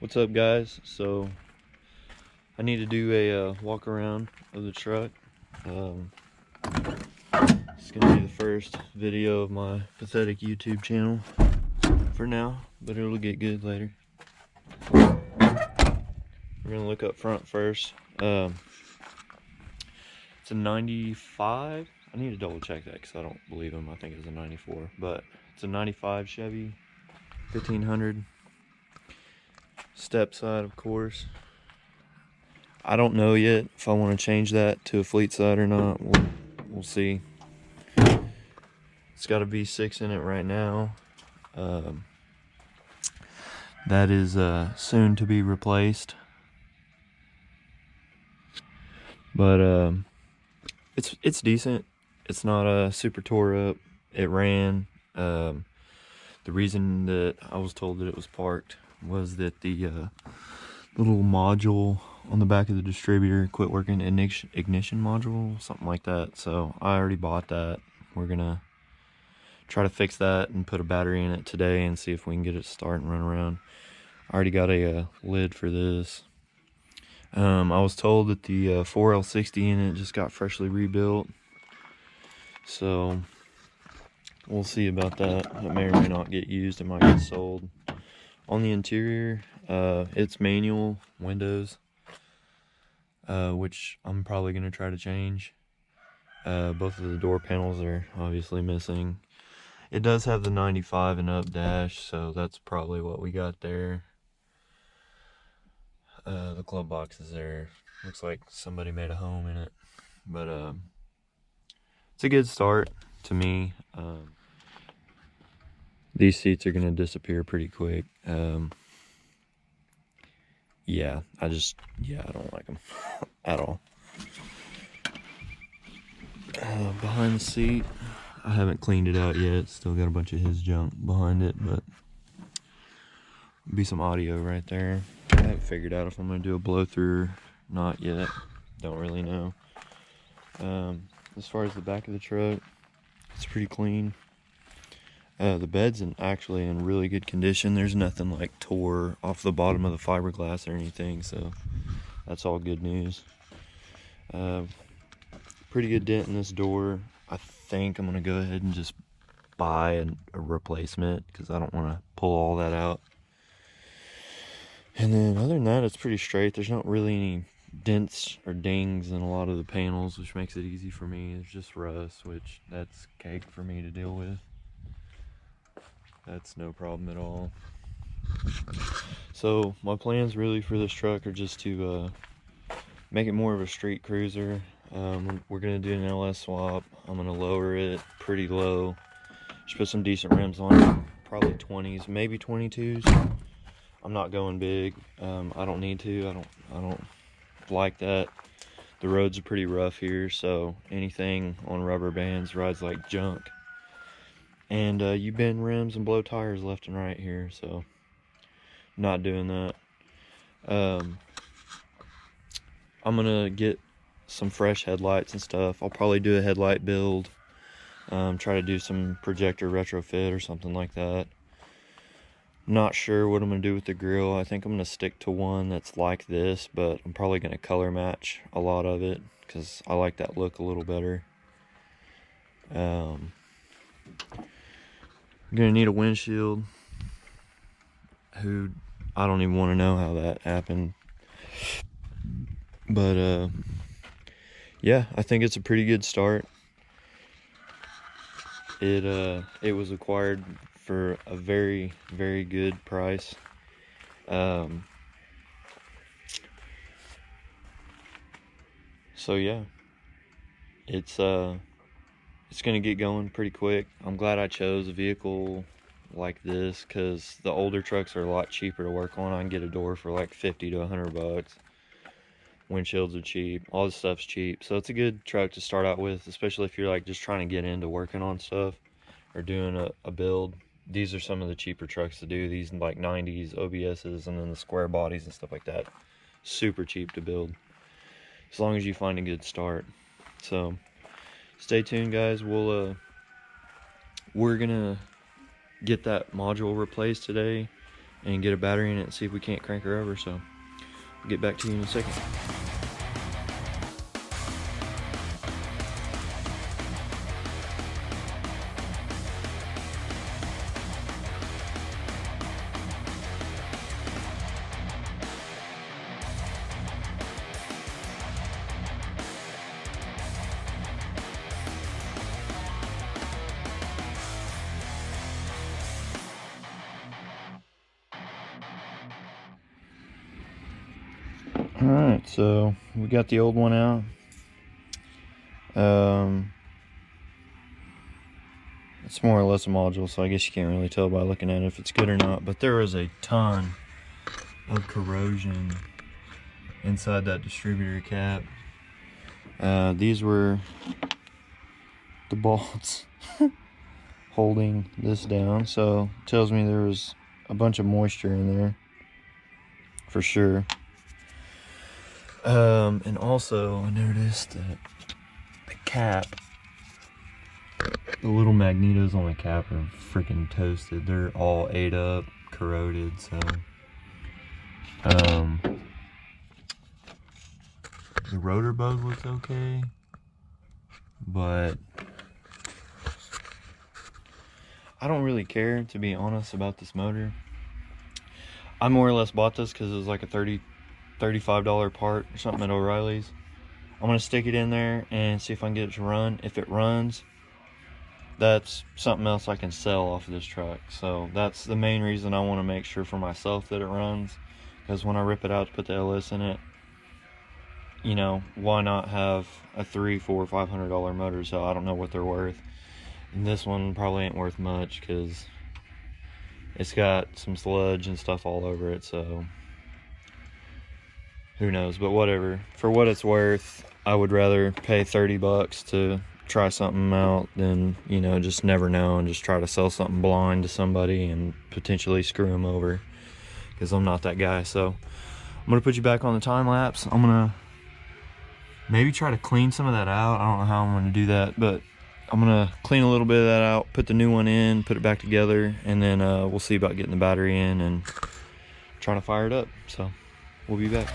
What's up, guys? So I need to do a walk around of the truck. It's gonna be the first video of my pathetic YouTube channel for now, but it'll get good later. We're gonna look up front first. It's a 95. I need to double check that because I don't believe him. I think it's a 94, but it's a 95 Chevy 1500. Step side, of course. I don't know yet if I want to change that to a fleet side or not. We'll see. It's got a V6 in it right now. That is soon to be replaced. But it's decent. It's not a super tore up. It ran. The reason that I was told that it was parked was that the little module on the back of the distributor quit working, ignition module, something like that. So I already bought that. We're gonna try to fix that and put a battery in it today and see if we can get it to start and run around. I already got a lid for this. I was told that the 4L60 in it just got freshly rebuilt, so we'll see about that. It may or may not get used. It might get sold. On the interior, it's manual windows, which I'm probably going to try to change. Both of the door panels are obviously missing. It does have the 95 and up dash, so that's probably what we got there. The glove box is there. Looks like somebody made a home in it, but it's a good start to me. These seats are going to disappear pretty quick. Yeah, I don't like them at all. Behind the seat, I haven't cleaned it out yet. Still got a bunch of his junk behind it, but be some audio right there. I haven't figured out if I'm going to do a blow through or not yet. Don't really know. As far as the back of the truck, it's pretty clean. The bed's actually in really good condition. There's nothing like tore off the bottom of the fiberglass or anything, so that's all good news. Pretty good dent in this door. I think I'm gonna go ahead and just buy a replacement because I don't want to pull all that out. And then other than that, it's pretty straight. There's not really any dents or dings in a lot of the panels, which makes it easy for me. It's just rust, which that's cake for me to deal with. That's no problem at all. So my plans really for this truck are just to make it more of a street cruiser. We're gonna do an LS swap. I'm gonna lower it pretty low. Just put some decent rims on it, probably 20s, maybe 22s. I'm not going big. I don't need to. I don't like that. The roads are pretty rough here, so anything on rubber bands rides like junk. And you bend rims and blow tires left and right here, so not doing that. I'm gonna get some fresh headlights and stuff. I'll probably do a headlight build, try to do some projector retrofit or something like that. Not sure what I'm gonna do with the grill. I think I'm gonna stick to one that's like this, but I'm probably gonna color match a lot of it because I like that look a little better. I'm gonna need a windshield. I don't even want to know how that happened, but yeah, I think it's a pretty good start. It was acquired for a very, very good price. So yeah, it's gonna get going pretty quick. I'm glad I chose a vehicle like this because the older trucks are a lot cheaper to work on. I can get a door for like 50 to 100 bucks. Windshields are cheap. All this stuff's cheap. So it's a good truck to start out with, especially if you're like just trying to get into working on stuff or doing a build. These are some of the cheaper trucks to do. These like 90s OBSs and then the square bodies and stuff like that. Super cheap to build as long as you find a good start. So stay tuned, guys. We're gonna get that module replaced today. and get a battery in it and see if we can't crank her over. So I'll get back to you in a second. Alright, so we got the old one out. It's more or less a module, so I guess you can't really tell by looking at it if it's good or not, but there is a ton of corrosion inside that distributor cap. These were the bolts holding this down, so it tells me there was a bunch of moisture in there for sure. And also I noticed that the cap, the little magnetos on the cap are freaking toasted. They're all ate up, corroded, so the rotor bug looks okay, but I don't really care, to be honest, about this motor. I more or less bought this because it was like a $35 part or something at O'Reilly's. I'm gonna stick it in there and see if I can get it to run. If it runs, that's something else I can sell off of this truck. So that's the main reason I want to make sure for myself that it runs, because when I rip it out to put the LS in it, you know, why not have a $300, $400, $500 motor? So I don't know what they're worth, and this one probably ain't worth much because it's got some sludge and stuff all over it, so who knows. But whatever, for what it's worth, I would rather pay 30 bucks to try something out than, you know, just never know and just try to sell something blind to somebody and potentially screw them over, because I'm not that guy. So I'm gonna put you back on the time lapse. I'm gonna maybe try to clean some of that out. I don't know how I'm gonna do that, but I'm gonna clean a little bit of that out, put the new one in, put it back together, and then we'll see about getting the battery in and trying to fire it up. So we'll be back.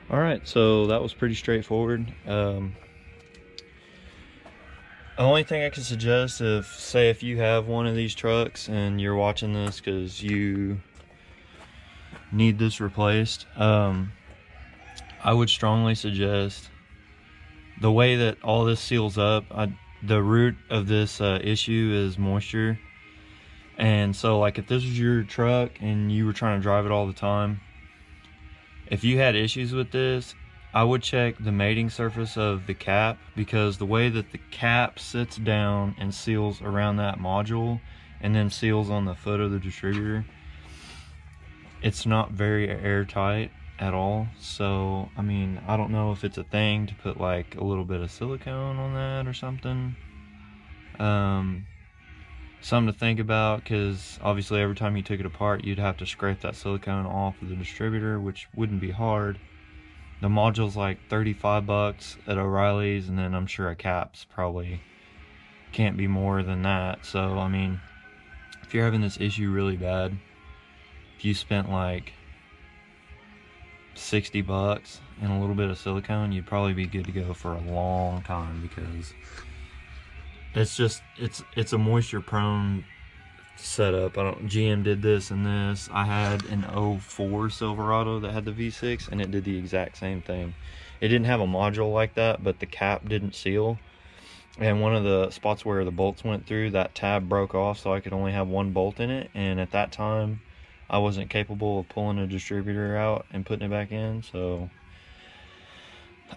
Alright, so that was pretty straightforward. The only thing I can suggest, if you have one of these trucks and you're watching this because you need this replaced, I would strongly suggest, the way that all this seals up, the root of this issue is moisture. And so like if this was your truck and you were trying to drive it all the time, if you had issues with this, I would check the mating surface of the cap, because the way that the cap sits down and seals around that module and then seals on the foot of the distributor, it's not very airtight at all. So I mean, I don't know if it's a thing to put like a little bit of silicone on that or something. Something to think about, because obviously every time you took it apart you'd have to scrape that silicone off of the distributor, which wouldn't be hard. The module's like 35 bucks at O'Reilly's, and then I'm sure a cap's probably can't be more than that. So I mean, if you're having this issue really bad, if you spent like 60 bucks and a little bit of silicone, you'd probably be good to go for a long time, because it's a moisture prone setup. GM did this and this. I had an 04 Silverado that had the V6 and it did the exact same thing. It didn't have a module like that, but the cap didn't seal, and one of the spots where the bolts went through, that tab broke off, so I could only have one bolt in it, and at that time I wasn't capable of pulling a distributor out and putting it back in, so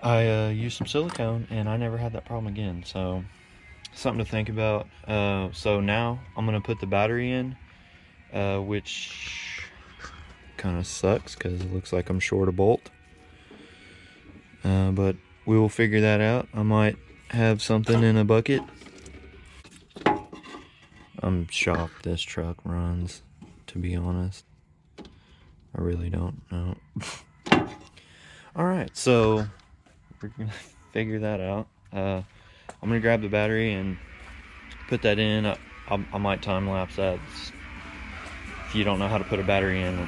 I used some silicone and I never had that problem again. So something to think about. So now I'm gonna put the battery in, which kind of sucks because it looks like I'm short a bolt, but we will figure that out. I might have something in a bucket. I'm shocked this truck runs, to be honest. I really don't know. Alright, so we're gonna figure that out. I'm gonna grab the battery and put that in. I might time lapse that if you don't know how to put a battery in.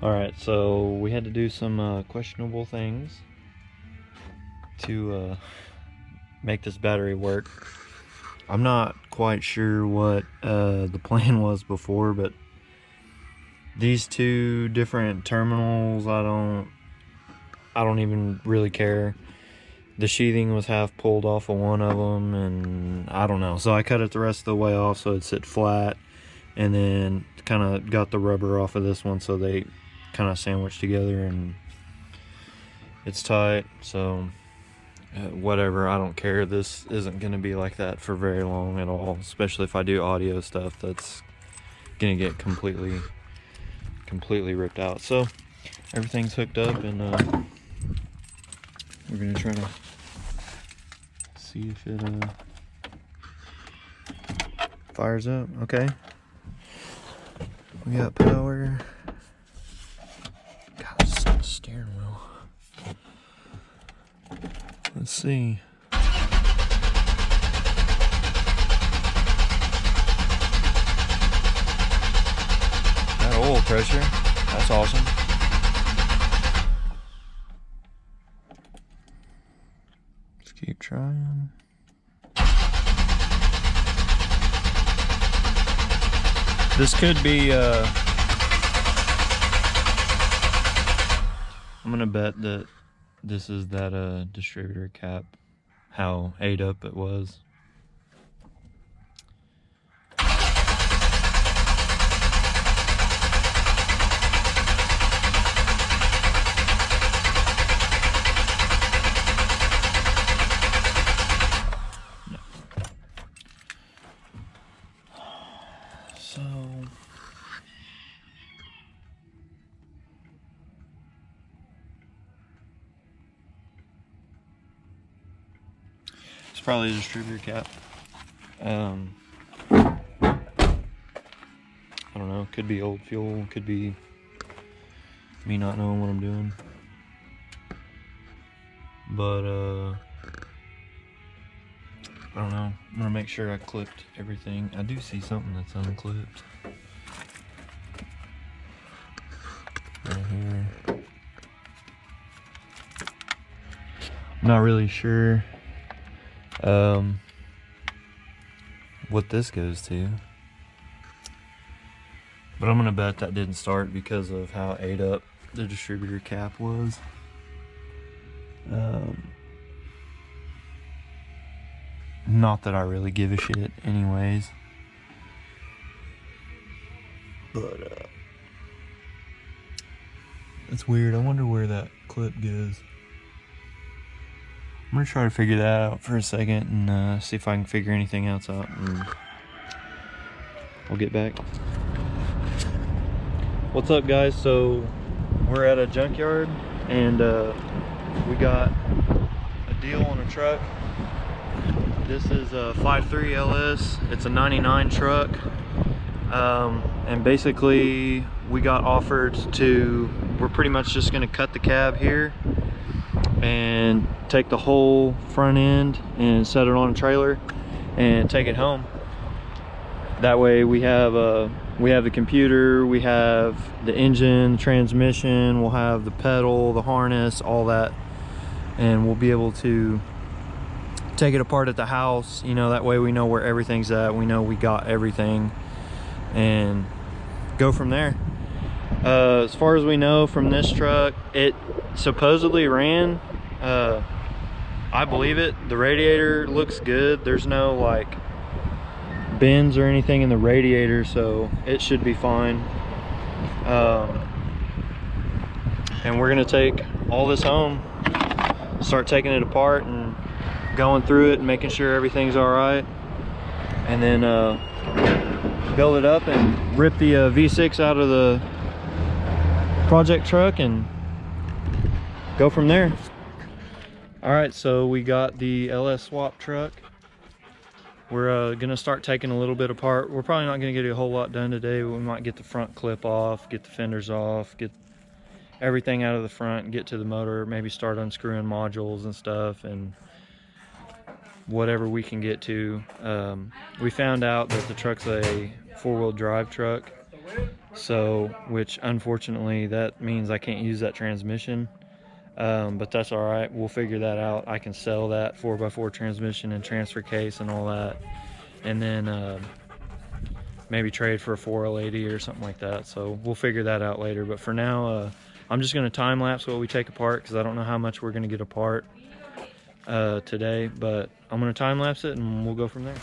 Alright, so we had to do some questionable things to make this battery work. I'm not quite sure what the plan was before, but these two different terminals, I don't even really care. The sheathing was half pulled off of one of them, and I don't know. So I cut it the rest of the way off so it'd sit flat, and then kind of got the rubber off of this one so they kind of sandwiched together, and it's tight. So whatever, I don't care. This isn't going to be like that for very long at all, especially if I do audio stuff that's going to get completely ripped out. So everything's hooked up, and we're going to try to see if it fires up. Okay, we got power. God, this is the steering wheel. Let's see. That oil pressure, that's awesome. Let's keep trying. This could be, I'm gonna bet that this is that distributor cap, how ate up it was. No. So it's probably a distributor cap. I don't know, could be old fuel, could be me not knowing what I'm doing. But I don't know. I'm gonna make sure I clipped everything. I do see something that's unclipped right here. I'm not really sure what this goes to, but I'm gonna bet that didn't start because of how ate up the distributor cap was. Not that I really give a shit anyways, but it's weird. I wonder where that clip goes. I'm gonna try to figure that out for a second and see if I can figure anything else out, and I'll get back. What's up, guys? So we're at a junkyard, and we got a deal on a truck. This is a 5.3 LS. It's a 99 truck, and basically we got offered to, we're pretty much just gonna cut the cab here and take the whole front end and set it on a trailer and take it home. That way we have the computer, we have the engine, transmission, we'll have the pedal, the harness, all that, and we'll be able to take it apart at the house. You know, that way we know where everything's at, we know we got everything, and go from there. As far as we know from this truck, it supposedly ran. I believe it. The radiator looks good. There's no like bends or anything in the radiator, so it should be fine. And we're gonna take all this home, start taking it apart and going through it and making sure everything's all right, and then build it up and rip the V6 out of the project truck and go from there. All right, so we got the LS Swap truck. We're gonna start taking a little bit apart. We're probably not gonna get a whole lot done today. We might get the front clip off, get the fenders off, get everything out of the front, get to the motor, maybe start unscrewing modules and stuff, and whatever we can get to. We found out that the truck's a four-wheel drive truck, so which unfortunately that means I can't use that transmission. But that's all right, we'll figure that out. I can sell that 4x4 transmission and transfer case and all that, and then maybe trade for a 4L80 or something like that. So we'll figure that out later, but for now I'm just going to time lapse what we take apart, because I don't know how much we're going to get apart today, but I'm going to time lapse it and we'll go from there.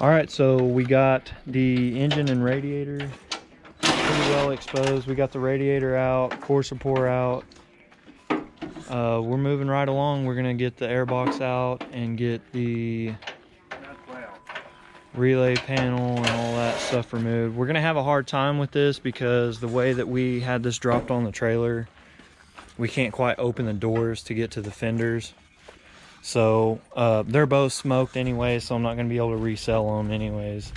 All right, so we got the engine and radiator pretty well exposed. We got the radiator out, core support out. We're moving right along. We're gonna get the airbox out and get the relay panel and all that stuff removed. We're gonna have a hard time with this because the way that we had this dropped on the trailer, we can't quite open the doors to get to the fenders. So they're both smoked anyway, so I'm not going to be able to resell them anyways.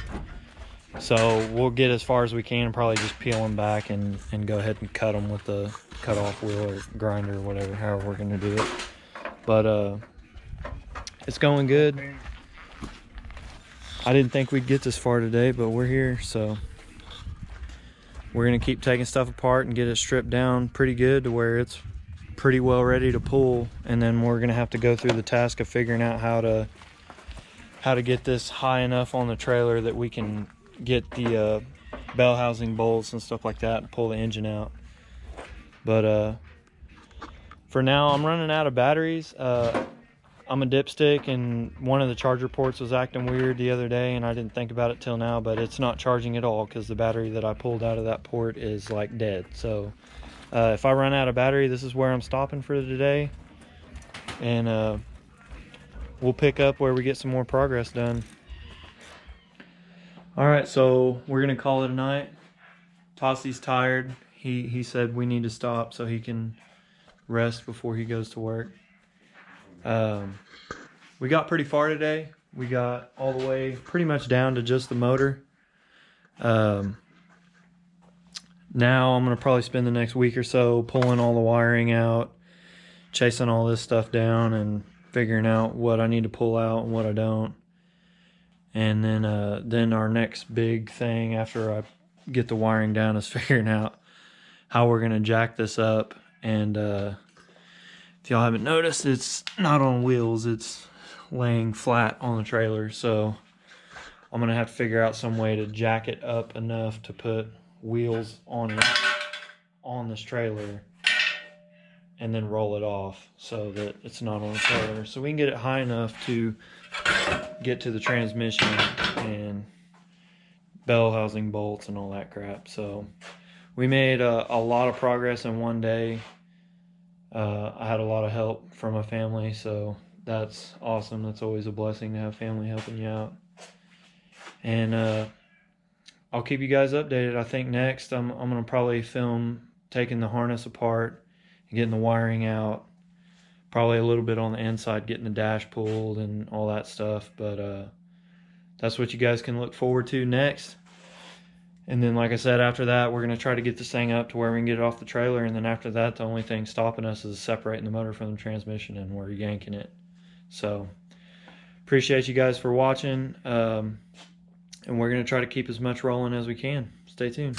So we'll get as far as we can and probably just peel them back and go ahead and cut them with the cut off wheel or grinder or whatever, however we're going to do it. But it's going good. I didn't think we'd get this far today, but we're here. So we're going to keep taking stuff apart and get it stripped down pretty good to where it's pretty well ready to pull, and then we're gonna have to go through the task of figuring out how to get this high enough on the trailer that we can get the bell housing bolts and stuff like that and pull the engine out. But for now I'm running out of batteries. I'm a dipstick and one of the charger ports was acting weird the other day, and I didn't think about it till now, but it's not charging at all because the battery that I pulled out of that port is like dead. So if I run out of battery, this is where I'm stopping for today, and we'll pick up where we get some more progress done. All right, so we're gonna call it a night. Tossi's tired. He said we need to stop so he can rest before he goes to work. We got pretty far today. We got all the way pretty much down to just the motor. Now I'm going to probably spend the next week or so pulling all the wiring out, chasing all this stuff down and figuring out what I need to pull out and what I don't. And then our next big thing after I get the wiring down is figuring out how we're going to jack this up. And if y'all haven't noticed, it's not on wheels, it's laying flat on the trailer. So I'm going to have to figure out some way to jack it up enough to put wheels on it on this trailer and then roll it off so that it's not on the trailer, so we can get it high enough to get to the transmission and bell housing bolts and all that crap. So we made a lot of progress in one day. I had a lot of help from my family, so that's awesome. That's always a blessing to have family helping you out. And I'll keep you guys updated. I think next I'm going to probably film taking the harness apart and getting the wiring out, Probably a little bit on the inside, getting the dash pulled and all that stuff. But that's what you guys can look forward to next. And then, like I said, after that, we're going to try to get this thing up to where we can get it off the trailer. And then after that, the only thing stopping us is separating the motor from the transmission, and we're yanking it. So appreciate you guys for watching. And we're going to try to keep as much rolling as we can. Stay tuned.